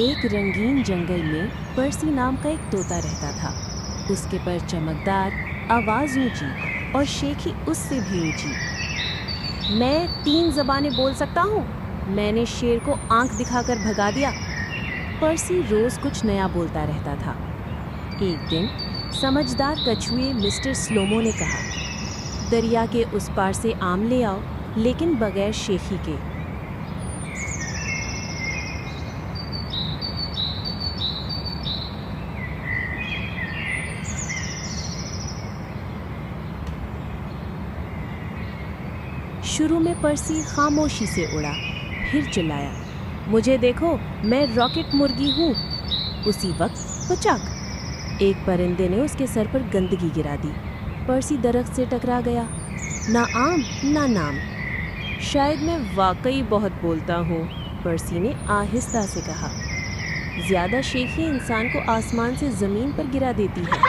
ایک رنگین جنگل میں پرسی نام کا ایک طوطا رہتا تھا۔ اس کے پر چمکدار، آواز اونچی اور شیخی اس سے بھی اونچی۔ میں 3 زبانیں بول سکتا ہوں، میں نے شیر کو آنکھ دکھا کر بھگا دیا۔ پرسی روز کچھ نیا بولتا رہتا تھا۔ ایک دن سمجھدار کچھوے مسٹر سلومو نے کہا، دریا کے اس پار سے آم لے آؤ، لیکن بغیر شیخی کے۔ شروع میں پرسی خاموشی سے اڑا، پھر چلایا، مجھے دیکھو، میں راکٹ مرغی ہوں۔ اسی وقت پچاک! ایک پرندے نے اس کے سر پر گندگی گرا دی۔ پرسی درخت سے ٹکرا گیا، نہ آم نہ نام۔ شاید میں واقعی بہت بولتا ہوں، پرسی نے آہستہ سے کہا۔ زیادہ شیخی انسان کو آسمان سے زمین پر گرا دیتی ہے۔